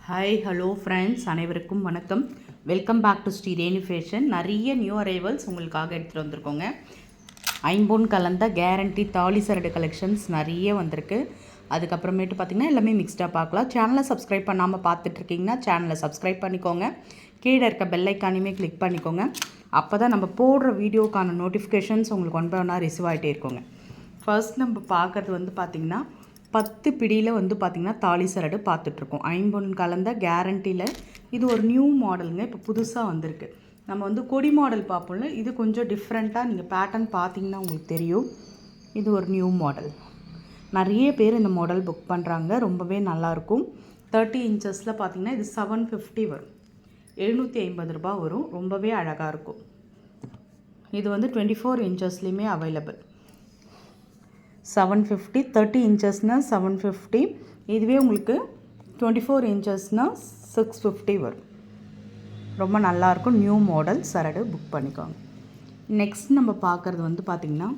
Hi hello friends, அனைவருக்கும் வணக்கம். Welcome back to Shri Renu fashion. நிறைய நியூ அரைவல்ஸ் உங்களுக்காக எடுத்துகிட்டு வந்திருக்கோங்க. ஐம்பொன் கலந்த கேரண்டி தாலி சரடு கலெக்ஷன்ஸ் நிறைய வந்திருக்கு. அதுக்கப்புறமேட்டு பார்த்திங்கன்னா எல்லாமே மிக்ஸ்டாக பார்க்கலாம். சேனலை சப்ஸ்கிரைப் பண்ணாமல் பார்த்துட்ருக்கீங்கன்னா சேனலை சப்ஸ்கிரைப் பண்ணிக்கோங்க. கீழே இருக்க பெல்லைக்கானையுமே கிளிக் பண்ணிக்கோங்க. அப்போ தான் நம்ம போடுற வீடியோக்கான நோட்டிஃபிகேஷன்ஸ் உங்களுக்கு ஒன் பை ஒன்னாக ரிசீவ் ஆகிட்டே இருக்கோங்க. ஃபர்ஸ்ட் நம்ம பார்க்குறது பார்த்திங்கன்னா 10 பிடியில் பார்த்திங்கன்னா தாலி சரடு பார்த்துட்ருக்கோம். ஐம்பொன் கலந்த கேரண்டியில் இது ஒரு நியூ மாடலுங்க. இப்போ புதுசாக வந்திருக்கு. நம்ம கொடி மாடல் பார்ப்போம்ல, இது கொஞ்சம் டிஃப்ரெண்ட்டாக நீங்கள் பேட்டர்ன் பார்த்தீங்கன்னா உங்களுக்கு தெரியும். இது ஒரு நியூ மாடல். நிறைய பேர் இந்த மாடல் புக் பண்ணுறாங்க. ரொம்பவே நல்லாயிருக்கும். 30 இன்ச்சஸில் பார்த்திங்கன்னா இது 750 வரும். 750 ரூபா வரும். ரொம்பவே அழகாக இருக்கும். இது 24 இன்ச்சஸ்லேயுமே அவைலபிள். 750, 30 இன்ச்சஸ்னால் 750. இதுவே உங்களுக்கு 24 இன்ச்சஸ்னால் 650 வரும். ரொம்ப நல்லாயிருக்கும். நியூ மாடல் சரடு புக் பண்ணிக்கோங்க. நெக்ஸ்ட் நம்ம பார்க்குறது பார்த்திங்கன்னா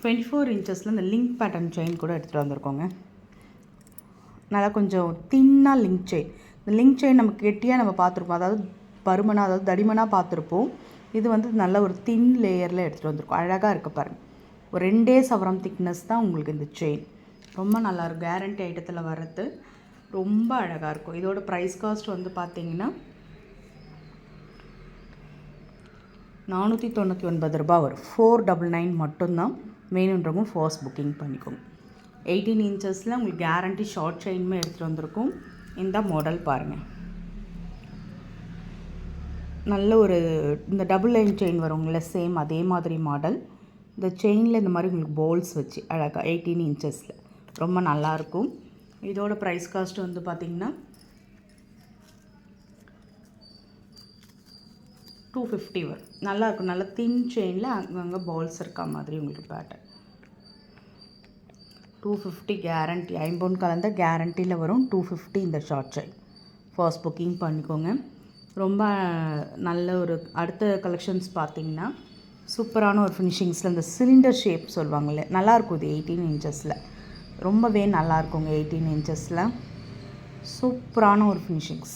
24 இன்ச்சஸில் இந்த லிங்க் பேட்டர்ன் செயின் கூட எடுத்துகிட்டு வந்திருக்கோங்க. நல்லா கொஞ்சம் தின்னாக லிங்க் செயின். இந்த லிங்க் செயின் நம்ம கெட்டியாக நம்ம பார்த்துருப்போம், அதாவது பருமனாக, அதாவது தடிமனாக பார்த்துருப்போம். இது நல்ல ஒரு தின் லேயரில் எடுத்துகிட்டு வந்திருக்கோம். அழகாக இருக்குது பாருங்கள். ஒரு 2 சவரம் திக்னஸ் தான் உங்களுக்கு இந்த செயின். ரொம்ப நல்லாயிருக்கும். கேரண்டி ஐட்டத்தில் வர்றது ரொம்ப அழகாக இருக்கும். இதோட ப்ரைஸ் காஸ்ட் பார்த்திங்கன்னா 499 ரூபா வரும். 499 மட்டும்தான். வேணுன்றவங்க ஃபர்ஸ்ட் புக்கிங் பண்ணிக்கோங்க. 18 இன்ச்சஸில் உங்களுக்கு கேரண்டி ஷார்ட் செயினுமே எடுத்துகிட்டு வந்திருக்கும். இந்த மாடல் பாருங்கள். நல்ல ஒரு இந்த டபுள் லைன் செயின் வருங்கள, சேம் அதே மாதிரி மாடல். இந்த செயினில் இந்த மாதிரி உங்களுக்கு போல்ஸ் வச்சு அழகாக 18 இன்ச்சஸில் ரொம்ப நல்லாயிருக்கும். இதோட ப்ரைஸ் காஸ்ட் பார்த்திங்கன்னா 250 வரும். நல்லாயிருக்கும். நல்ல தின் செயினில் அங்கங்கே பால்ஸ் இருக்கா மாதிரி உங்களுக்கு பேட்டர்ன். 250 கேரண்டி. ஐம்பொன் கலந்த கேரண்டியில் வரும். 250 இந்த ஷார்ட் செயின். ஃபர்ஸ்ட் புக்கிங் பண்ணிக்கோங்க. ரொம்ப நல்ல ஒரு அடுத்த கலெக்ஷன்ஸ் பார்த்திங்கன்னா சூப்பரான ஒரு ஃபினிஷிங்ஸில் இந்த சிலிண்டர் ஷேப் சொல்லுவாங்கள்ல, நல்லாயிருக்கும். இது 18 இன்ச்சஸில் ரொம்பவே நல்லாயிருக்குங்க. 18 இன்ச்சஸில் சூப்பரான ஒரு ஃபினிஷிங்ஸ்.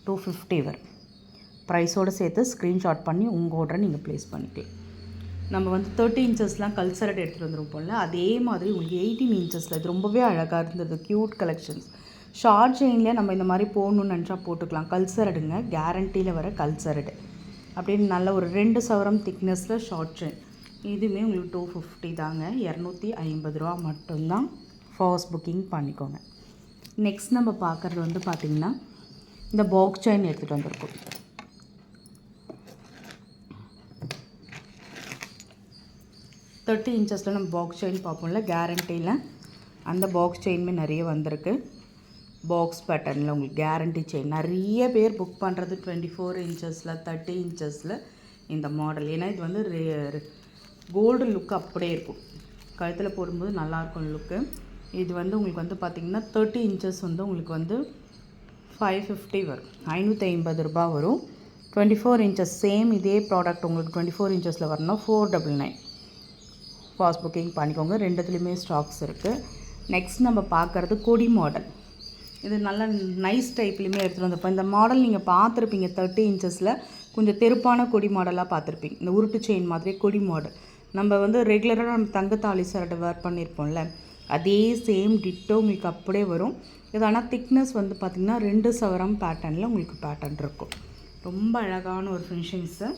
$250 வரும். ப்ரைஸோடு சேர்த்து ஸ்க்ரீன்ஷாட் பண்ணி உங்கள் ஆர்டரை நீங்கள் ப்ளேஸ் பண்ணிக்கலாம். நம்ம 30 இன்ச்சஸ்லாம் கல்சரட் எடுத்துகிட்டு வந்துருப்போம்ல, அதே மாதிரி உங்களுக்கு 18 இன்ச்சஸில் இது ரொம்பவே அழகாக இருந்தது. Cute collections. ஷார்ட் செயின்லேயே நம்ம இந்த மாதிரி போடணுன்னு நினச்சா போட்டுக்கலாம். கல்சரடுங்க, கேரண்டியில் வர கல்சரடு. அப்படின்னு நல்ல ஒரு 2 சவரம் திக்னஸில் ஷார்ட் செயின். இதுவுமே உங்களுக்கு 250 தாங்க. 250 ரூபா மட்டும்தான். ஃபர்ஸ்ட் புக்கிங் பண்ணிக்கோங்க. நெக்ஸ்ட் நம்ம பார்க்குறது பார்த்திங்கன்னா இந்த பாக்ஸ் செயின் எடுத்துகிட்டு வந்திருக்கோம். 30 இன்ச்சஸில் நம்ம பாக்ஸ் செயின் பார்ப்போம்ல, கேரண்டியில் அந்த பாக்ஸ் செயினுமே நிறைய வந்திருக்கு. பாக்ஸ் பேட்டர்னில் உங்களுக்கு கேரண்டி செயின் நிறைய பேர் புக் பண்ணுறது 24 இன்ச்சஸில் 30 இன்ச்சஸில் இந்த மாடல். ஏன்னா இது கோல்டு லுக்கு அப்படியே இருக்கும். கழுத்தில் போடும்போது நல்லாயிருக்கும் லுக்கு. இது உங்களுக்கு பார்த்திங்கன்னா 30 இன்ச்சஸ் உங்களுக்கு 550 வரும். 550 ரூபா வரும். 24 இன்ச்சஸ் சேம் இதே ப்ராடக்ட் உங்களுக்கு 24 இன்ச்சஸில் வரணும். 499. ஃபாஸ்ட் புக்கிங் பண்ணிக்கோங்க. ரெண்டுத்துலேயுமே ஸ்டாக்ஸ் இருக்குது. நெக்ஸ்ட் நம்ம பார்க்குறது கொடி மாடல். இது நல்ல நைஸ் டைப்லேயுமே எடுத்துகிட்டு வந்திருப்போம். இந்த மாடல் நீங்கள் பார்த்துருப்பீங்க. 30 இன்ச்சஸில் கொஞ்சம் தெருப்பான கொடி மாடலாக பார்த்துருப்பீங்க. இந்த உருட்டு செயின் மாதிரி கொடி மாடல். நம்ம ரெகுலராக நம்ம தங்கத்தாலி சரடு வேர் பண்ணியிருப்போம்ல, அதே சேம் டிட்டோ உங்களுக்கு அப்படியே வரும். இது ஆனால் திக்னஸ் பார்த்திங்கன்னா 2 சவரம் பேட்டர்னில் உங்களுக்கு பேட்டர்ன் இருக்கும். ரொம்ப அழகான ஒரு ஃபினிஷிங்ஸு,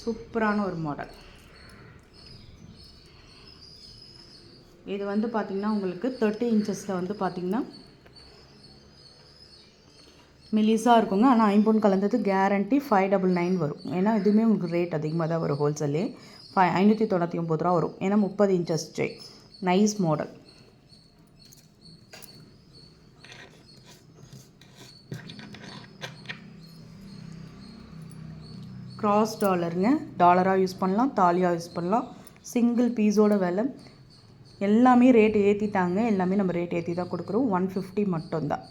சூப்பரான ஒரு மாடல். இது பார்த்திங்கன்னா உங்களுக்கு 30 இன்ச்சஸில் பார்த்திங்கன்னா மெலிசாக இருக்குங்க. ஆனால் ஐம்பொன் கலந்தது கேரண்டி 599 வரும். ஏன்னா இதுவுமே உங்களுக்கு ரேட் அதிகமாக தான் வரும். ஹோல்சேலே 599 ரூபா வரும். ஏன்னா 30 inches chain. Nice model. Cross டாலருங்க. டாலராக யூஸ் பண்ணலாம், தாலியாக யூஸ் பண்ணலாம். சிங்கிள் பீஸோட விலை எல்லாமே ரேட் ஏற்றிட்டாங்க. எல்லாமே நம்ம ரேட் ஏற்றி தான் கொடுக்குறோம். 150 மட்டும்தான்.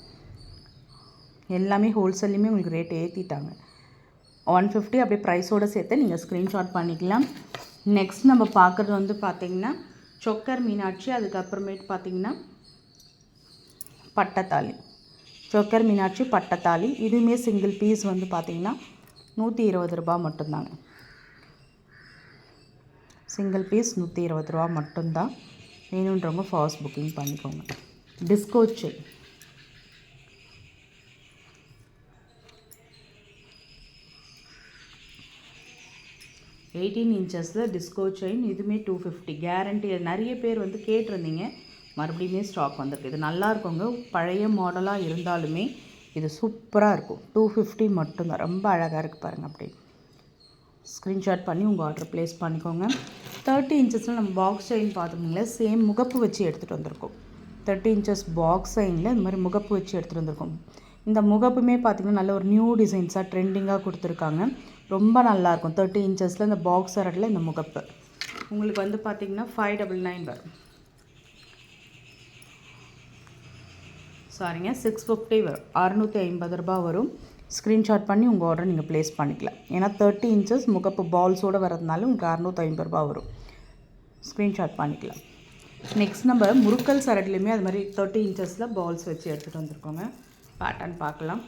எல்லாமே ஹோல்சேல்லையுமே உங்களுக்கு ரேட் ஏற்றிட்டாங்க. 150 அப்படியே ப்ரைஸோடு சேர்த்து நீங்கள் ஸ்க்ரீன்ஷாட் பண்ணிக்கலாம். நெக்ஸ்ட் நம்ம பார்க்குறது வந்து பார்த்திங்கன்னா சொக்கர் மீனாட்சி, அதுக்கப்புறமேட்டு பார்த்திங்கன்னா பட்டத்தாலி. சொக்கர் மீனாட்சி பட்டத்தாலி இதுவுமே சிங்கிள் பீஸ் வந்து பார்த்திங்கன்னா 120 ரூபா மட்டும்தாங்க. சிங்கிள் பீஸ் 120 ரூபா மட்டும்தான். வேணுன்றவங்க ஃபாஸ்ட் புக்கிங் பண்ணிக்கோங்க. டிஸ்கோ செயின் 18 இன்ச்சஸில் டிஸ்கோ செயின், இதுவுமே 250 கேரண்டி. நிறைய பேர் வந்து கேட்டிருந்தீங்க, மறுபடியுமே ஸ்டாக் வந்திருக்கு. இது நல்லா இருக்குங்க, பழைய மாடலாக இருந்தாலுமே இது சூப்பராக இருக்கும். 250 மட்டும்தான். ரொம்ப அழகாக இருக்குது பாருங்கள். அப்படி ஸ்க்ரீன்ஷாட் பண்ணி உங்கள் ஆர்டர் ப்ளேஸ் பண்ணிக்கோங்க. 30 இன்ச்சஸில் நம்ம பாக்ஸ் செயின் பார்த்துருந்தீங்களா, சேம் முகப்பு வச்சு எடுத்துகிட்டு வந்திருக்கோம். 30 இன்ச்சஸ் பாக்ஸ் செயினில் இந்த மாதிரி முகப்பு வச்சு எடுத்துகிட்டு வந்திருக்கோம். இந்த முகப்புமே பார்த்திங்கன்னா நல்ல ஒரு நியூ டிசைன்ஸாக ட்ரெண்டிங்காக கொடுத்துருக்காங்க. ரொம்ப நல்லாயிருக்கும். 30 இன்ச்சஸில் இந்த பாக்ஸ் அரட்டில் இந்த முகப்பு உங்களுக்கு வந்து பார்த்திங்கன்னா 599 வரும். சாரிங்க, 650 வரும். 650 ரூபா வரும். ஸ்க்ரீன்ஷாட் பண்ணி உங்கள் ஆர்டர் நீங்கள் ப்ளேஸ் பண்ணிக்கலாம். ஏன்னா 30 இன்ச்சஸ் முகப்பு பால்ஸோடு வரதுனால உங்களுக்கு 650 ரூபா வரும். ஸ்க்ரீன்ஷாட் பண்ணிக்கலாம். நெக்ஸ்ட் நம்ம முறுக்கல் சரட்லேயுமே அது மாதிரி 30 இன்ச்சஸில் பால்ஸ் வச்சு எடுத்துகிட்டு வந்திருக்கோங்க. பேட்டர்ன் பார்க்கலாம்.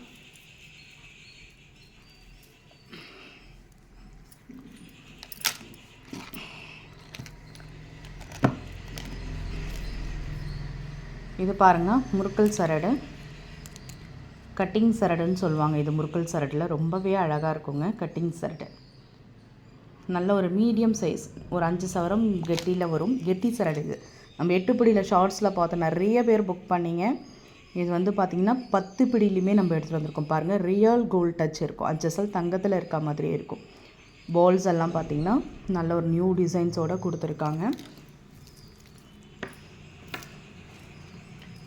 இது பாருங்கள், முறுக்கல் சரடு, கட்டிங் சரடுன்னு சொல்லுவாங்க. இது முறுக்கல் சரடில் ரொம்பவே அழகாக இருக்குங்க. கட்டிங் சரடு நல்ல ஒரு மீடியம் சைஸ், ஒரு 5 சவரம் கெட்டியில் வரும். கெட்டி சரடு இது. நம்ம 8 பிடியில் ஷார்ட்ஸில் பார்த்தோம், நிறைய பேர் புக் பண்ணிங்க. இது வந்து பார்த்திங்கன்னா 10 பிடிலையுமே நம்ம எடுத்துகிட்டு வந்திருக்கோம். பாருங்கள், ரியல் கோல்ட் டச் இருக்கும். அச்சசல் தங்கத்தில் இருக்க மாதிரியே இருக்கும். பால்ஸ் எல்லாம் பார்த்திங்கன்னா நல்ல ஒரு நியூ டிசைன்ஸோடு கொடுத்துருக்காங்க.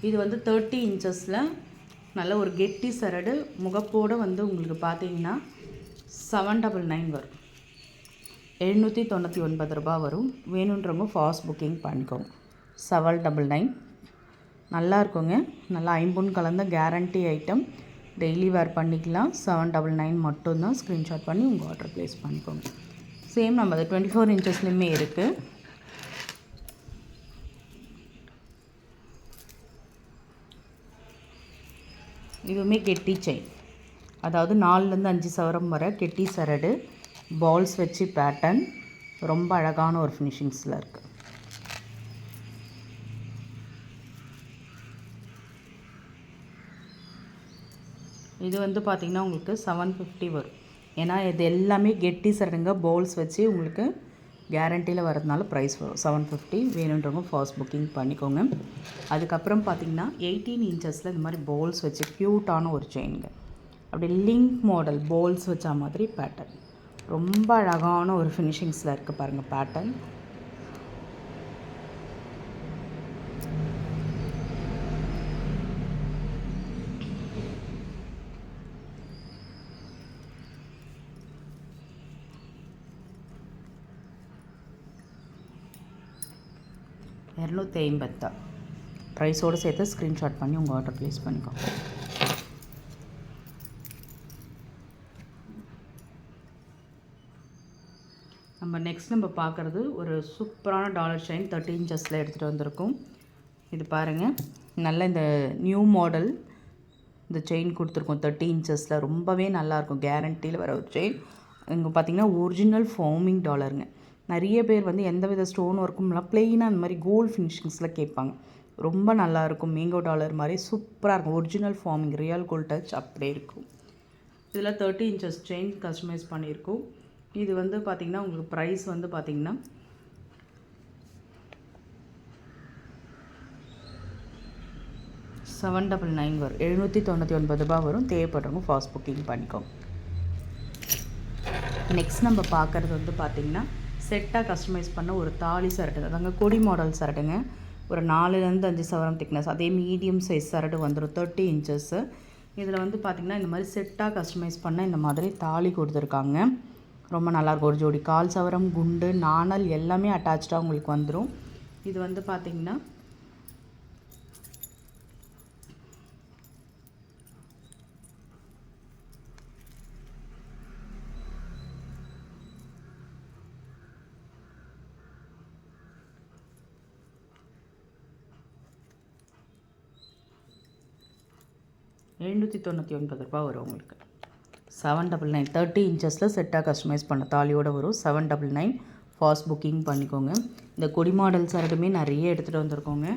இது வந்து 30 இன்ச்சஸில் நல்ல ஒரு கெட்டி சரடு முகப்போடு வந்து உங்களுக்கு பார்த்திங்கன்னா 799 வரும். 799 ரூபா வரும். வேணுன்றவங்க ஃபாஸ்ட் புக்கிங் பண்ணிக்கோங்க. 799 நல்லா இருக்குங்க. நல்லா ஐம்பொன் கலந்த கேரண்டி ஐட்டம், டெய்லி வேர் பண்ணிக்கலாம். 799 மட்டும்தான். ஸ்க்ரீன்ஷாட் பண்ணி உங்கள் ஆர்டர் ப்ளேஸ் பண்ணிக்கோங்க. சேம் நம்ம அது 24 இன்ச்சஸ்லேயுமே இருக்குது. இதுவுமே கெட்டி செயின், அதாவது 4லேருந்து 5 சவரம் வர கெட்டி சரடு, பால்ஸ் வச்சு பேட்டர்ன், ரொம்ப அழகான ஒரு ஃபினிஷிங்ஸில் இருக்குது. இது வந்து பார்த்திங்கன்னா உங்களுக்கு 750 வரும். ஏன்னா இது எல்லாமே கெட்டி சரடுங்க, பால்ஸ் வச்சு உங்களுக்கு கேரண்டியில் வரதுனால ப்ரைஸ் வரும் 750. வேணுன்றவங்க ஃபாஸ்ட் புக்கிங் பண்ணிக்கோங்க. அதுக்கப்புறம் பார்த்திங்கன்னா 18 இன்ச்சஸில் இந்த மாதிரி பால்ஸ் வச்சு க்யூட்டான ஒரு செயினுங்க. அப்படி லிங்க் மாடல் பால்ஸ் வச்ச மாதிரி பேட்டர்ன், ரொம்ப அழகான ஒரு ஃபினிஷிங்ஸில் இருக்குது பாருங்கள் பேட்டர்ன். $250 ப்ரைஸோடு சேர்த்து ஸ்க்ரீன்ஷாட் பண்ணி உங்கள் ஆர்டர் ப்ளேஸ் பண்ணிக்கோங்க. நம்ம நெக்ஸ்ட் நம்ம பார்க்குறது ஒரு சூப்பரான டாலர் செயின் 30 இன்ச்சஸில் எடுத்துகிட்டு வந்திருக்கோம். இது பாருங்கள், நல்ல இந்த நியூ மாடல் இந்த செயின் கொடுத்துருக்கோம். 30 இன்ச்சஸில் ரொம்பவே நல்லாயிருக்கும். கேரண்டியில் வர ஒரு செயின். இங்கே பார்த்திங்கன்னா ஒரிஜினல் ஃபார்மிங் டாலருங்க. நிறைய பேர் வந்து எந்த வித ஸ்டோன் ஒர்க்கும்லாம் ப்ளெயினாக அந்த மாதிரி கோல்டு ஃபினிஷிங்ஸில் கேட்பாங்க. ரொம்ப நல்லாயிருக்கும். மேங்கோ டாலர் மாதிரி சூப்பராக இருக்கும். Original forming real gold touch அப்படியே இருக்கும். இதில் 30 இன்ச்சஸ் செயின் கஸ்டமைஸ் பண்ணியிருக்கோம். இது வந்து பார்த்திங்கன்னா உங்களுக்கு ப்ரைஸ் வந்து பார்த்திங்கன்னா $799 வரும். 799 ரூபா வரும். தேவைப்படுறவங்க ஃபாஸ்ட் புக்கிங் பண்ணிக்கோங்க. நெக்ஸ்ட் நம்ம பார்க்குறது வந்து பார்த்திங்கன்னா செட்டாக கஸ்டமைஸ் பண்ண ஒரு தாலி சரடு, அதாங்க கொடி மாடல் சரடுங்க. ஒரு 4லேருந்து 5 சவரம் திக்னஸ், அதே மீடியம் சைஸ் சரடு வந்துடும். 30 இன்ச்சஸ்ஸு. இதில் வந்து பார்த்திங்கன்னா இந்த மாதிரி செட்டாக கஸ்டமைஸ் பண்ண இந்த மாதிரி தாலி கொடுத்துருக்காங்க. ரொம்ப நல்லாயிருக்கும். ஒரு ஜோடி 1/4 சவரம் குண்டு நாணல் எல்லாமே அட்டாச்சாக உங்களுக்கு வந்துடும். இது வந்து பார்த்திங்கன்னா 799 வரும் உங்களுக்கு. 799 30 இன்ச்சஸில் செட்டாக கஸ்டமைஸ் பண்ண தாலியோடு வரும். 799 ஃபாஸ்ட் புக்கிங் பண்ணிக்கோங்க. இந்த கொடி மாடல் சரடுமே நிறைய எடுத்துகிட்டு வந்திருக்கோங்க.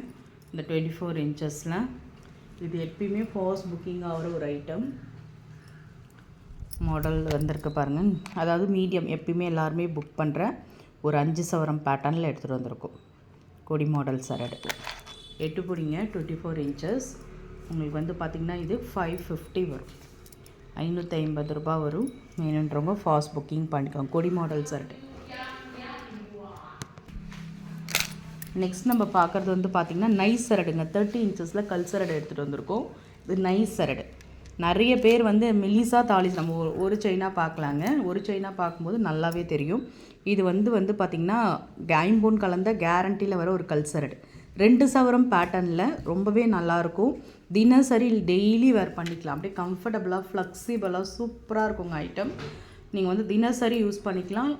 இந்த 24 இன்ச்சஸில் இது எப்பயுமே ஃபாஸ்ட் புக்கிங் ஆகிற ஒரு ஐட்டம் மாடல் வந்திருக்கு பாருங்கள். அதாவது மீடியம் எப்பயுமே எல்லாருமே புக் பண்ணுற ஒரு 5 சவரம் பேட்டர்னில் எடுத்துகிட்டு வந்திருக்கோம். கொடி மாடல் சரடு 8 பிடிங்க 24 இன்ச்சஸ். உங்களுக்கு வந்து பார்த்திங்கன்னா இது 550 வரும். 550 ரூபா வரும். வேணுன்றவங்க ஃபாஸ்ட் புக்கிங் பண்ணிக்கோங்க. கொடி மாடல் சரடு. நெக்ஸ்ட் நம்ம பார்க்குறது வந்து பார்த்திங்கன்னா நைஸ் சரடுங்க. 30 இன்ச்சஸில் கல் சரடு எடுத்துகிட்டு வந்திருக்கோம். இது நைஸ் சரடு. நிறைய பேர் வந்து மெலிசா தாலி நம்ம ஒரு செயினாக பார்க்கலாங்க. ஒரு செயினாக பார்க்கும்போது நல்லாவே தெரியும். இது வந்து பார்த்திங்கன்னா ஐம்பொன் கலந்த கேரண்டியில் வர ஒரு கல் சரடு. 2 சவரம் பேட்டர்னில் ரொம்பவே நல்லாயிருக்கும். தினசரி டெய்லி வேர் பண்ணிக்கலாம். அப்படியே கம்ஃபர்டபுளாக ஃப்ளெக்சிபிளாக சூப்பராக இருக்குங்க ஐட்டம். நீங்கள் வந்து தினசரி யூஸ் பண்ணிக்கலாம்.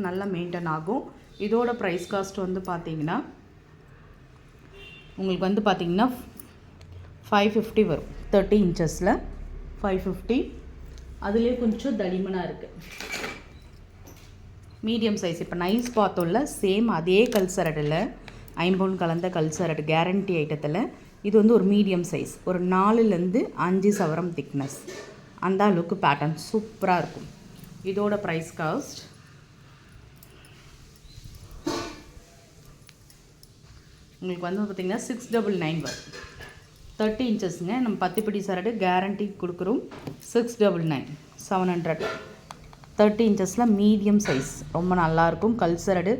நல்லா மெயின்டைன் ஆகும். இதோட ப்ரைஸ் காஸ்ட் வந்து பார்த்திங்கன்னா உங்களுக்கு வந்து பார்த்திங்கன்னா 550 வரும். 30 இன்ச்சஸில் 550. அதுலேயே கொஞ்சம் தடிமனாக இருக்குது. Medium size. இப்போ நைஸ் பார்த்தோம்ல, சேம் அதே கல் சரடில் ஐம்பொன் கலந்த கல் சரடு கேரண்டி ஐட்டத்தில் இது வந்து ஒரு மீடியம் சைஸ். ஒரு 4லேருந்து 5 சவரம் திக்னஸ். அந்த அளவுக்கு பேட்டர்ன் சூப்பராக இருக்கும். இதோட ப்ரைஸ் காஸ்ட் உங்களுக்கு வந்து பார்த்திங்கன்னா 699 வரும். 30 இன்ச்சஸுங்க. நம்ம 10 பிடி சரடு கேரண்டி கொடுக்குறோம். 699 700. 30 இன்ச்சஸில் மீடியம் சைஸ் ரொம்ப நல்லாயிருக்கும். கல் சரடு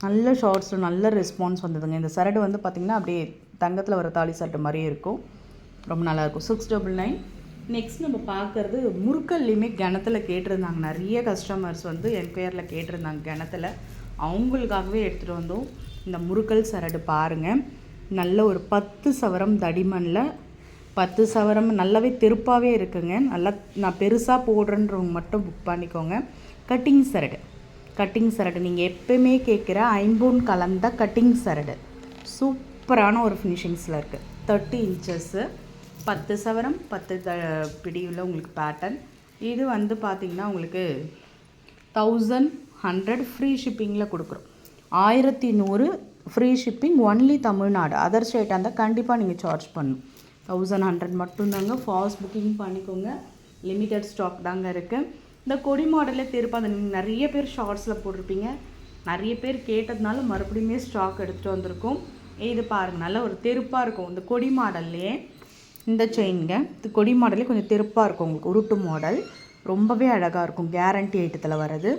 நல்ல ஷார்ட்ஸில் நல்ல ரெஸ்பான்ஸ் வந்ததுங்க. இந்த சரடு வந்து பார்த்திங்கன்னா அப்படியே தங்கத்தில் வர தாலி சரடு மாதிரியே இருக்கும். ரொம்ப நல்லாயிருக்கும். 699. நெக்ஸ்ட் நம்ம பார்க்குறது முறுக்கல்லையுமே கிணத்துல கேட்டிருந்தாங்க. நிறைய கஸ்டமர்ஸ் வந்து என்கொயரில் கேட்டிருந்தாங்க கிணத்துல. அவங்களுக்காகவே எடுத்துகிட்டு வந்தோம். இந்த முறுக்கல் சரடு பாருங்கள். நல்ல ஒரு 10 சவரம் தடிமனில் 10 சவரம் நல்லாவே தெருப்பாகவே இருக்குங்க. நல்லா நான் பெருசாக போடுறேன்றவங்க மட்டும் புக் பண்ணிக்கோங்க. கட்டிங் சரடு. கட்டிங் சரடு நீங்கள் எப்போயுமே கேட்குற ஐம்பொன் கலந்த கட்டிங் சரடு சூப்பரான ஒரு ஃபினிஷிங்ஸில் இருக்குது. 30 இன்ச்சஸ்ஸு 10 சவரம் 10 பிடியில் உங்களுக்கு பேட்டர்ன். இது வந்து பார்த்திங்கன்னா உங்களுக்கு 1100 ஃப்ரீ ஷிப்பிங்கில் கொடுக்குறோம். 1100 free shipping only Tamil Nadu. Other ஸ்டேட்டாக இருந்தால் கண்டிப்பாக நீங்கள் சார்ஜ் பண்ணணும். 1100 மட்டும்தாங்க. ஃபாஸ்ட் புக்கிங் பண்ணிக்கோங்க. லிமிட்டட் ஸ்டாக் தாங்க இருக்குது. இந்த கொடி மாடலே திருப்ப நீங்கள் நிறைய பேர் ஷார்ட்ஸில் போட்டிருப்பீங்க. நிறைய பேர் கேட்டதுனால மறுபடியுமே ஸ்டாக் எடுத்துகிட்டு வந்திருக்கோம். இது பாருங்கள், நல்ல ஒரு தெருப்பாக இருக்கும். இந்த கொடி மாடல்லையே இந்த செயின்ங்க. இந்த கொடி மாடலே கொஞ்சம் தெருப்பாக இருக்கும். உங்களுக்கு உருட்டு மாடல் ரொம்பவே அழகாக இருக்கும். கேரண்டி ஐட்டத்தில் வர்றது.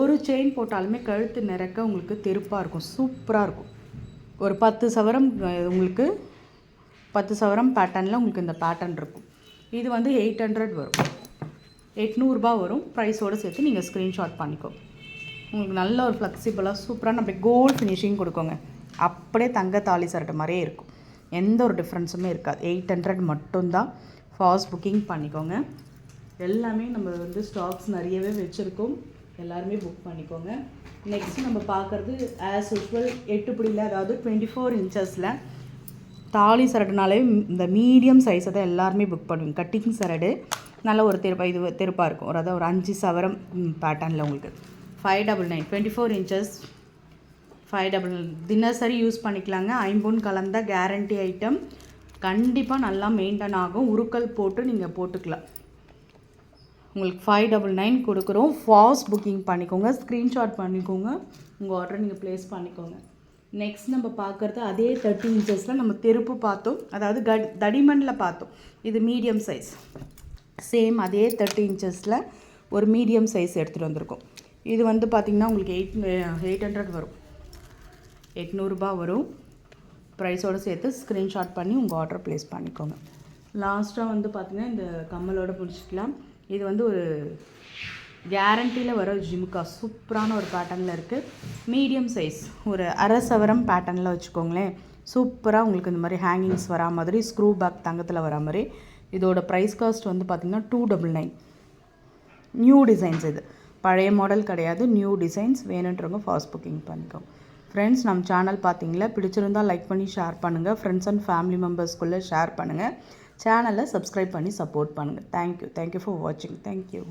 ஒரு செயின் போட்டாலுமே கழுத்து நிறக்க உங்களுக்கு தெருப்பாக இருக்கும். சூப்பராக இருக்கும். ஒரு 10 சவரம் உங்களுக்கு 10 சவரம் பேட்டர்னில் உங்களுக்கு இந்த பேட்டர்ன் இருக்கும். இது வந்து 800 வரும். 800 ரூபா வரும். ப்ரைஸோடு சேர்த்து நீங்கள் ஸ்க்ரீன்ஷாட் பண்ணிக்கோ. உங்களுக்கு நல்ல ஒரு ஃப்ளெக்சிபிளாக சூப்பராக நம்ம கோல்டு ஃபினிஷிங் கொடுக்கோங்க. அப்படியே தங்க தாலி சரட்டு மாதிரியே இருக்கும். எந்த ஒரு டிஃப்ரென்ஸுமே இருக்காது. 800 மட்டும்தான். ஃபாஸ்ட் புக்கிங் பண்ணிக்கோங்க. எல்லாமே நம்ம வந்து ஸ்டாக்ஸ் நிறையவே வச்சுருக்கோம். எல்லாருமே புக் பண்ணிக்கோங்க. நெக்ஸ்ட் நம்ம பார்க்குறது ஆஸ் யூஸ்வல் 8 பிடியில், அதாவது 24 இன்ச்சஸில் தாலி சரடுனாலே இந்த மீடியம் சைஸை தான் எல்லாருமே புக் பண்ணுவீங்க. கட்டிங் சரடு நல்ல ஒரு இது தெருப்பாக இருக்கும். ஒரு அதாவது ஒரு 5 சவரம் பேட்டர்னில் உங்களுக்கு 599 24 இன்ச்சஸ் 599 தினசரி யூஸ் பண்ணிக்கலாங்க. ஐம்பொன் கலந்த கேரண்டி ஐட்டம். கண்டிப்பாக நல்லா மெயின்டைன் ஆகும். உருக்கல் போட்டு நீங்கள் போட்டுக்கலாம். உங்களுக்கு 599 கொடுக்குறோம். ஃபாஸ்ட் புக்கிங் பண்ணிக்கோங்க. ஸ்க்ரீன்ஷாட் பண்ணிக்கோங்க. உங்கள் ஆர்டரை நீங்கள் ப்ளேஸ் பண்ணிக்கோங்க. நெக்ஸ்ட் நம்ம பார்க்குறது அதே 30 இன்ச்சஸில் நம்ம தெருப்பு பார்த்தோம். அதாவது தடிமனில் பார்த்தோம். இது மீடியம் சைஸ். சேம் அதே 30 இன்ச்சஸில் ஒரு மீடியம் சைஸ் எடுத்துகிட்டு வந்திருக்கோம். இது வந்து பார்த்திங்கன்னா உங்களுக்கு 800 வரும். 800 ரூபா வரும். ப்ரைஸோடு சேர்த்து ஸ்க்ரீன்ஷாட் பண்ணி உங்கள் ஆர்டரை ப்ளேஸ் பண்ணிக்கோங்க. லாஸ்ட்டாக வந்து பார்த்திங்கன்னா இந்த கம்மலோடு பிடிச்சிக்கலாம். இது வந்து ஒரு கேரண்டியில் வர ஜிமுக்கா சூப்பரான ஒரு பேட்டர்னில் இருக்குது. மீடியம் சைஸ் ஒரு அரை சவரம் பேட்டர்னில் வச்சுக்கோங்களேன். சூப்பராக உங்களுக்கு இந்த மாதிரி ஹேங்கிங்ஸ் வரா மாதிரி ஸ்க்ரூ பேக் தங்கத்தில் வரா மாதிரி. இதோட ப்ரைஸ் காஸ்ட் வந்து பார்த்திங்கன்னா 299. New designs. இது பழைய மாடல் கிடையாது. New designs. வேணுன்றவங்க ஃபாஸ்ட் புக்கிங் பண்ணிக்கோங்க. ஃப்ரெண்ட்ஸ் நம்ம சேனல் பார்த்தீங்களா, பிடிச்சிருந்தால் லைக் பண்ணி ஷேர் பண்ணுங்கள். ஃப்ரெண்ட்ஸ் அண்ட் ஃபேமிலி மெம்பர்ஸ்குள்ளே ஷேர் பண்ணுங்கள். சேனலை சப்ஸ்கிரைப் பண்ணி சப்போர்ட் பண்ணுங்கள். தேங்க்யூ ஃபார் வாட்சிங். தேங்க்யூ.